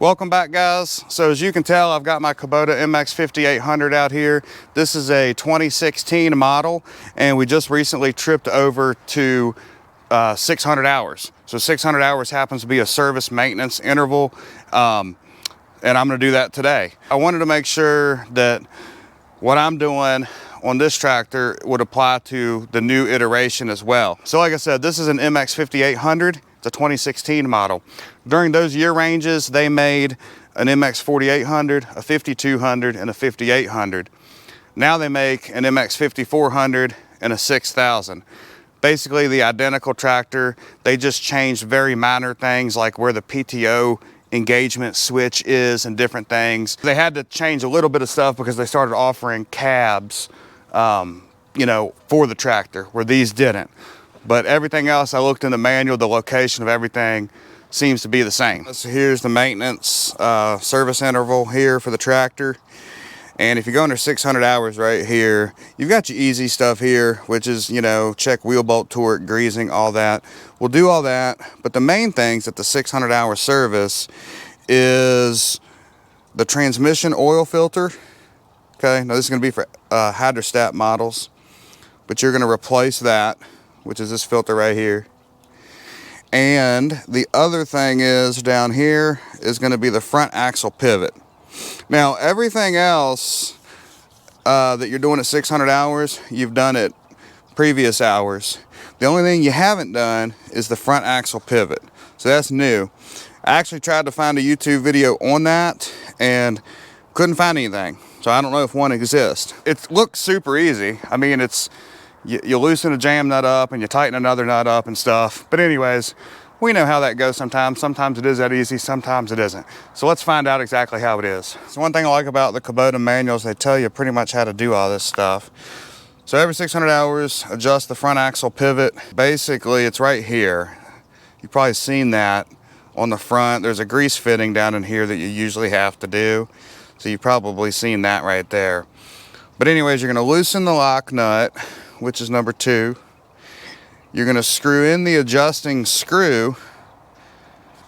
Welcome back, guys. So as you can tell, I've got my Kubota MX5800 out here. This is a 2016 model, and we just recently tripped over to 600 hours. So 600 hours happens to be a service maintenance interval, and I'm gonna do that today. I wanted to make sure that what I'm doing on this tractor would apply to the new iteration as well. So like I said, this is an MX5800. It's a 2016 model. During those year ranges, they made an MX4800, a 5200, and a 5800. Now they make an MX5400 and a 6000. Basically the identical tractor. They just changed very minor things like where the PTO engagement switch is and different things. They had to change a little bit of stuff because they started offering cabs, you know, for the tractor where these didn't. But everything else, I looked in the manual, the location of everything seems to be the same. So here's the maintenance service interval here for the tractor. And if you go under 600 hours right here, you've got your easy stuff here, which is, you know, check wheel bolt torque, greasing, all that. We'll do all that. But the main things at the 600 hour service is the transmission oil filter. Okay, now this is gonna be for hydrostat models, but you're gonna replace that, which is this filter right here. And the other thing is down here is going to be the front axle pivot. Now everything else that you're doing at 600 hours, you've done at previous hours. The only thing you haven't done is the front axle pivot. So that's new. I actually tried to find a YouTube video on that and couldn't find anything. So I don't know if one exists. It looks super easy. I mean, it's you loosen a jam nut up and you tighten another nut up and stuff. But anyways, we know how that goes sometimes. Sometimes it is that easy, sometimes it isn't. So let's find out exactly how it is. So one thing I like about the Kubota manuals, they tell you pretty much how to do all this stuff. So every 600 hours, adjust the front axle pivot. Basically, it's right here. You've probably seen that on the front. There's a grease fitting down in here that you usually have to do. So you've probably seen that right there. But anyways, you're gonna loosen the lock nut, which is number 2. You're going to screw in the adjusting screw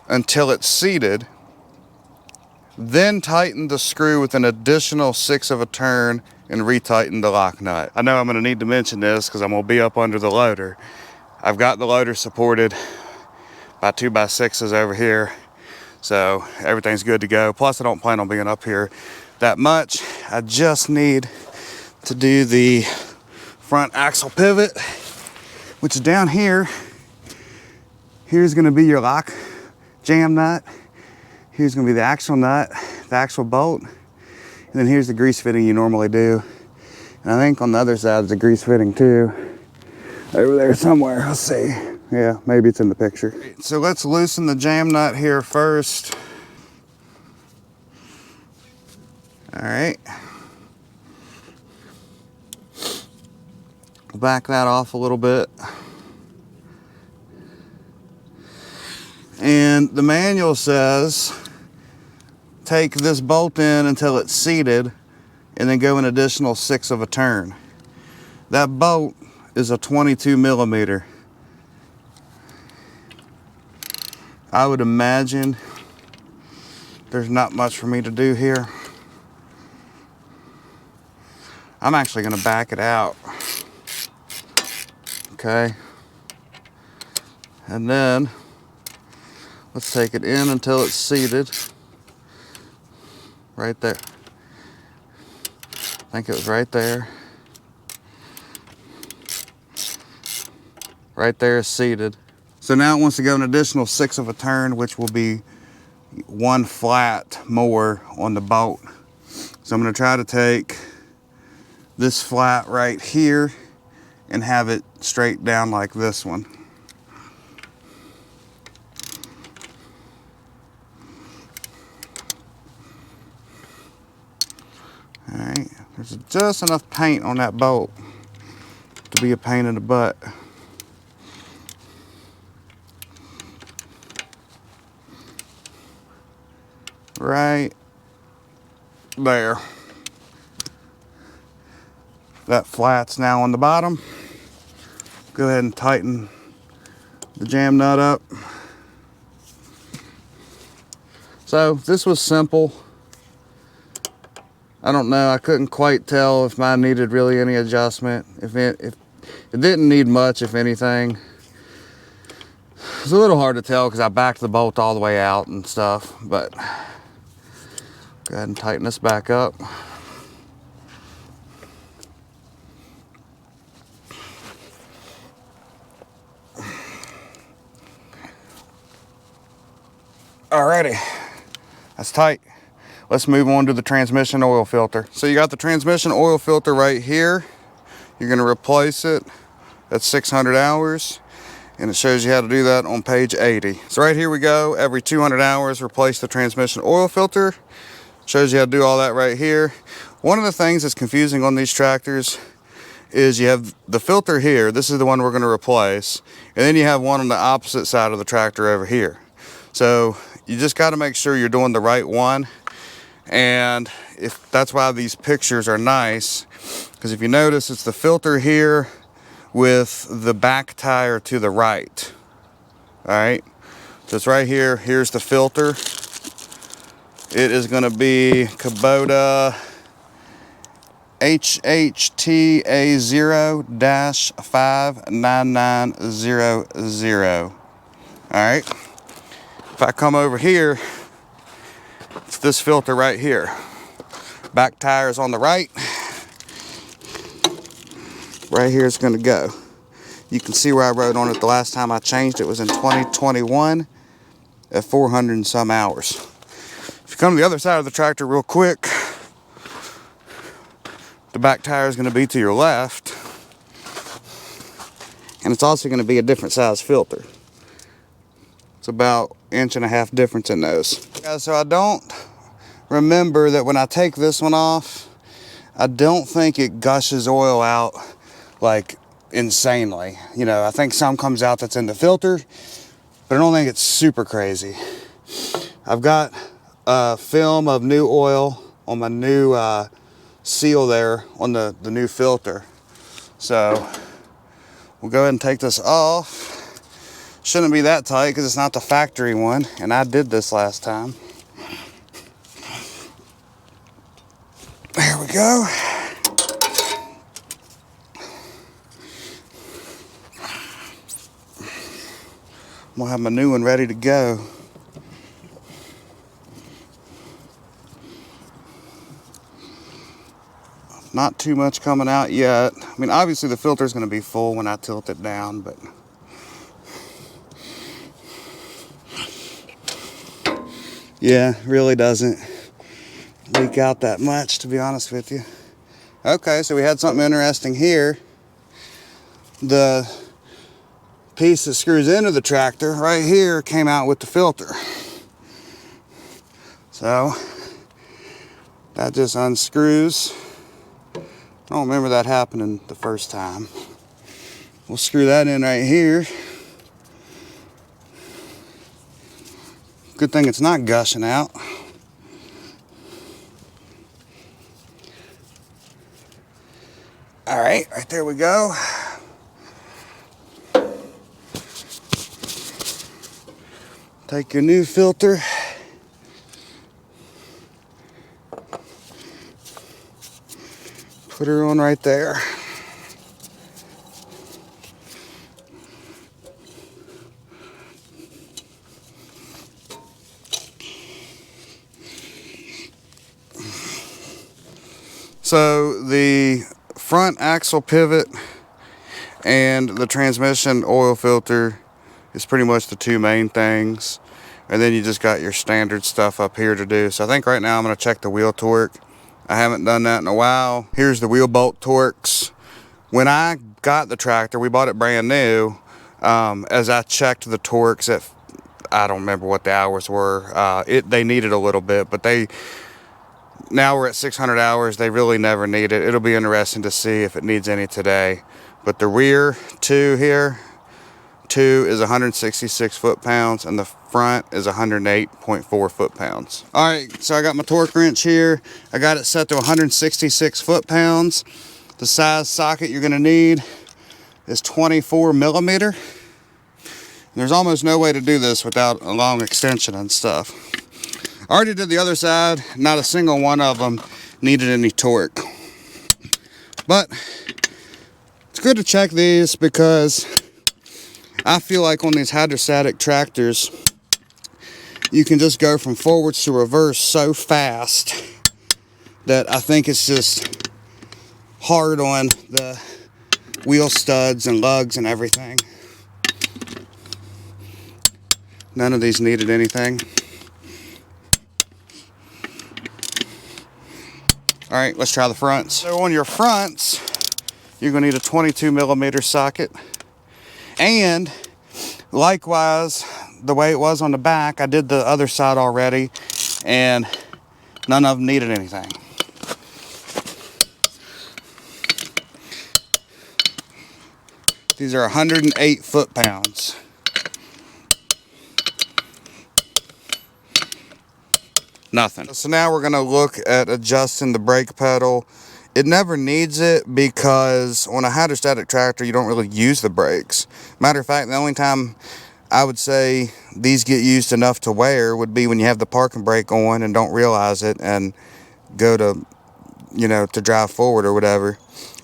until it's seated, then tighten the screw with an additional 1/6 of a turn and retighten the lock nut. I know I'm going to need to mention this because I'm going to be up under the loader. I've got the loader supported by 2x6s over here, so everything's good to go. Plus I don't plan on being up here that much. I just need to do the front axle pivot, which is down here. Here's gonna be your lock jam nut. Here's gonna be the axle nut, the axle bolt. And then here's the grease fitting you normally do. And I think on the other side is a grease fitting too. Over there somewhere, let's see. Yeah, maybe it's in the picture. So let's loosen the jam nut here first. All right. Back that off a little bit. And the manual says take this bolt in until it's seated and then go an additional 1/6 of a turn. That bolt is a 22 millimeter. I would imagine there's not much for me to do here. I'm actually going to back it out. Okay, and then let's take it in until it's seated. Right there. I think it was right there. Right there is seated. So now it wants to go an additional 1/6 of a turn, which will be 1 flat more on the bolt. So I'm going to try to take this flat right here and have it straight down like this one. All right, there's just enough paint on that bolt to be a pain in the butt. Right there. That flat's now on the bottom. Go ahead and tighten the jam nut up. So this was simple. I don't know, I couldn't quite tell if mine needed really any adjustment. If it didn't need much, if anything. It's a little hard to tell because I backed the bolt all the way out and stuff, but go ahead and tighten this back up. Alrighty, that's tight. Let's move on to the transmission oil filter. So you got the transmission oil filter right here. You're gonna replace it at 600 hours, and it shows you how to do that on page 80. So right here we go, every 200 hours, replace the transmission oil filter. Shows you how to do all that right here. One of the things that's confusing on these tractors is you have the filter here. This is the one we're gonna replace. And then you have one on the opposite side of the tractor over here. So you just gotta make sure you're doing the right one. And if that's why these pictures are nice, because if you notice, it's the filter here with the back tire to the right. All right, so it's right here. Here's the filter. It is going to be Kubota HHTA0-59900. All right, if I come over here, it's this filter right here. Back tire is on the right. Right here it's going to go. You can see where I wrote on it the last time I changed it was in 2021 at 400 and some hours. If you come to the other side of the tractor real quick, the back tire is going to be to your left, and it's also going to be a different size filter. It's about 1.5 inch difference in those. So I don't remember that when I take this one off, I don't think it gushes oil out like insanely. You know, I think some comes out that's in the filter, but I don't think it's super crazy. I've got a film of new oil on my new seal there on the new filter. So we'll go ahead and take this off. Shouldn't be that tight because it's not the factory one, and I did this last time. There we go. I'm gonna have my new one ready to go. Not too much coming out yet. I mean, obviously the filter is gonna be full when I tilt it down, but yeah, really doesn't leak out that much, to be honest with you. Okay, so we had something interesting here. The piece that screws into the tractor right here came out with the filter. So that just unscrews. I don't remember that happening the first time. We'll screw that in right here. Good thing it's not gushing out. All right, right there we go. Take your new filter. Put her on right there. So the front axle pivot and the transmission oil filter is pretty much the two main things. And then you just got your standard stuff up here to do. So I think right now I'm gonna check the wheel torque. I haven't done that in a while. Here's the wheel bolt torques. When I got the tractor, we bought it brand new. As I checked the torques at, I don't remember what the hours were. They needed a little bit, but now we're at 600 hours. They really never need it. It'll be interesting to see if it needs any today. But the rear two here, 2 is 166 foot-pounds, and the front is 108.4 foot-pounds. All right, so I got my torque wrench here. I got it set to 166 foot-pounds. The size socket you're gonna need is 24 millimeter. There's almost no way to do this without a long extension and stuff. I already did the other side. Not a single one of them needed any torque. But it's good to check these because I feel like on these hydrostatic tractors, you can just go from forwards to reverse so fast that I think it's just hard on the wheel studs and lugs and everything. None of these needed anything. All right, let's try the fronts. So on your fronts, you're gonna need a 22mm socket. And likewise, the way it was on the back, I did the other side already, and none of them needed anything. These are 108 foot-pounds. Nothing. So now we're gonna look at adjusting the brake pedal. It never needs it because on a hydrostatic tractor, you don't really use the brakes. Matter of fact, the only time I would say these get used enough to wear would be when you have the parking brake on and don't realize it and go to, you know, to drive forward or whatever.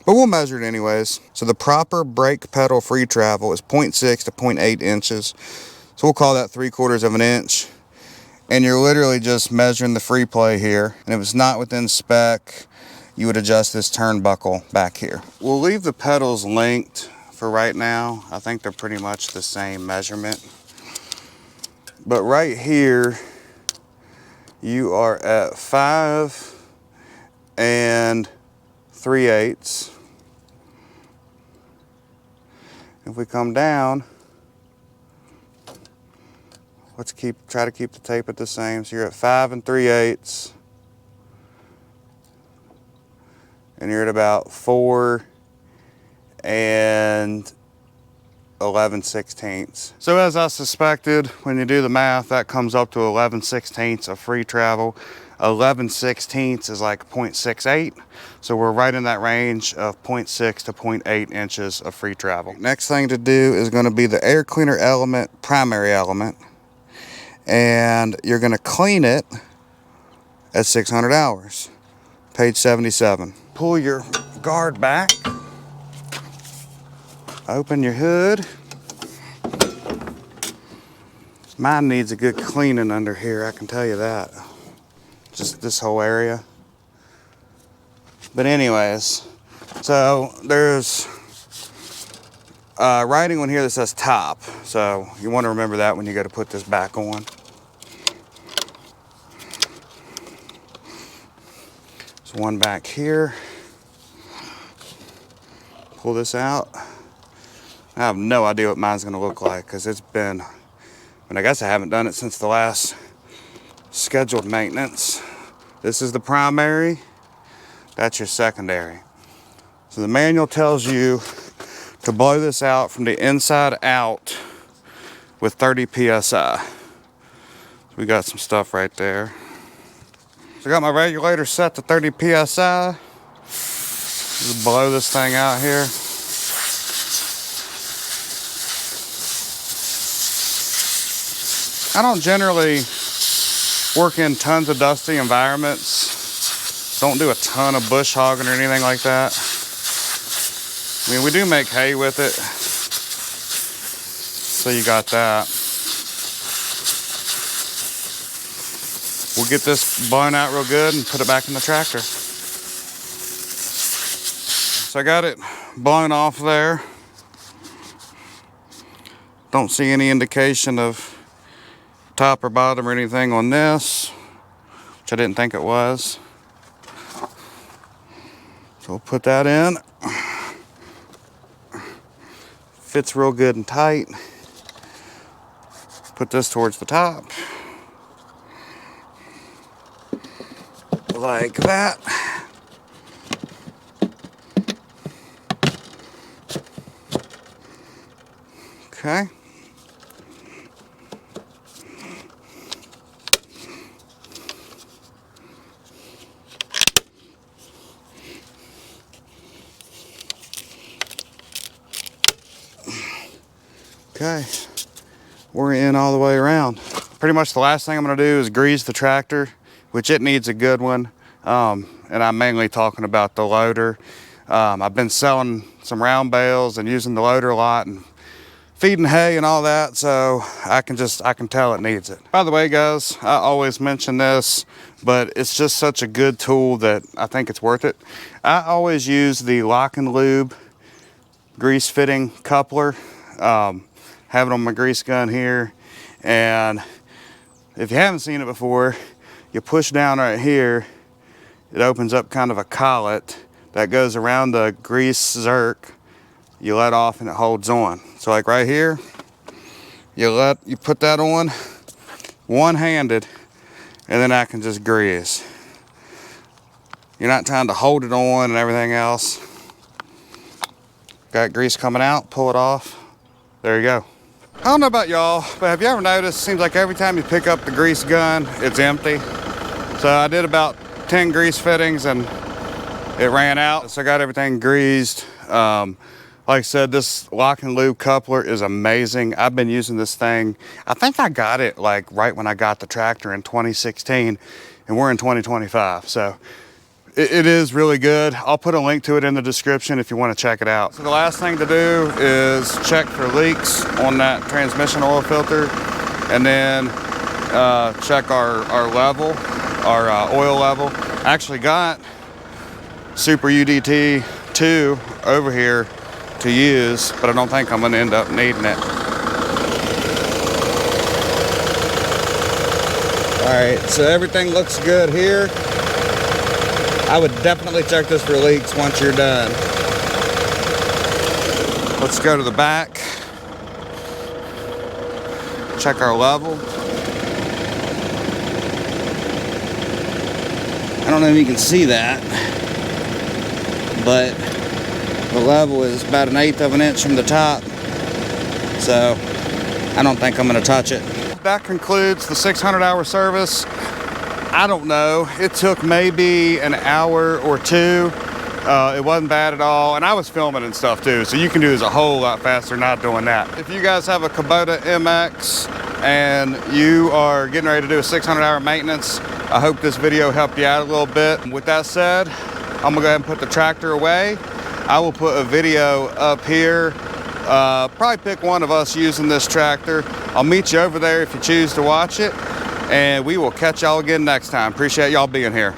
But we'll measure it anyways. So the proper brake pedal free travel is 0.6 to 0.8 inches. So we'll call that 3/4 of an inch. And you're literally just measuring the free play here. And if it's not within spec, you would adjust this turnbuckle back here. We'll leave the pedals linked for right now. I think they're pretty much the same measurement. But right here, you are at 5 3/8. If we come down, let's try to keep the tape at the same. So you're at 5 3/8. And you're at about 4 11/16. So as I suspected, when you do the math, that comes up to 11/16 of free travel. 11/16 is like 0.68. So we're right in that range of 0.6 to 0.8 inches of free travel. Next thing to do is going to be the air cleaner element, primary element. And you're going to clean it at 600 hours. Page 77. Pull your guard back. Open your hood. Mine needs a good cleaning under here, I can tell you that. Just this whole area. But anyways, so there's writing on here that says top. So you want to remember that when you go to put this back on. There's one back here. Pull this out. I have no idea what mine's gonna look like because it's been, I guess I haven't done it since the last scheduled maintenance. This is the primary, that's your secondary. So the manual tells you to blow this out from the inside out with 30 PSI. So we got some stuff right there. So I got my regulator set to 30 PSI. Just blow this thing out here. I don't generally work in tons of dusty environments. Don't do a ton of bush hogging or anything like that. I mean, we do make hay with it. So you got that. We'll get this blown out real good and put it back in the tractor. So I got it blown off there. Don't see any indication of top or bottom or anything on this, which I didn't think it was. So we'll put that in. Fits real good and tight. Put this towards the top. Like that. Okay. Okay, we're in all the way around. pretty much the last thing I'm gonna do is grease the tractor, which it needs a good one. And I'm mainly talking about the loader. I've been selling some round bales and using the loader a lot and feeding hay and all that, so I can tell it needs it. By the way, guys, I always mention this, but it's just such a good tool that I think it's worth it. I always use the LockNLube grease fitting coupler. Have it on my grease gun here, and if you haven't seen it before, you push down right here, it opens up kind of a collet that goes around the grease zerk. You let off and it holds on. So like right here, you put that on one-handed, and then I can just grease. You're not trying to hold it on and everything else. Got grease coming out, pull it off. There you go. I don't know about y'all, but have you ever noticed, it seems like every time you pick up the grease gun, it's empty. So I did about 10 grease fittings and it ran out. So I got everything greased. Like I said, this LockNLube coupler is amazing. I've been using this thing. I think I got it like right when I got the tractor in 2016, and we're in 2025. So it is really good. I'll put a link to it in the description if you want to check it out. So the last thing to do is check for leaks on that transmission oil filter, and then check our level, our oil level. I actually got Super UDT 2 over here to use, but I don't think I'm gonna end up needing it. All right, so everything looks good here. I would definitely check this for leaks once you're done. Let's go to the back. Check our level. I don't know if you can see that, but the level is about 1/8 of an inch from the top. So I don't think I'm gonna touch it. That concludes the 600-hour service. I don't know, it took maybe an hour or two. It wasn't bad at all, and I was filming and stuff too, so you can do this a whole lot faster not doing that. If you guys have a Kubota MX and you are getting ready to do a 600-hour maintenance, I hope this video helped you out a little bit. With that said, I'm gonna go ahead and put the tractor away. I will put a video up here. Probably pick one of us using this tractor. I'll meet you over there if you choose to watch it, and we will catch y'all again next time. Appreciate y'all being here.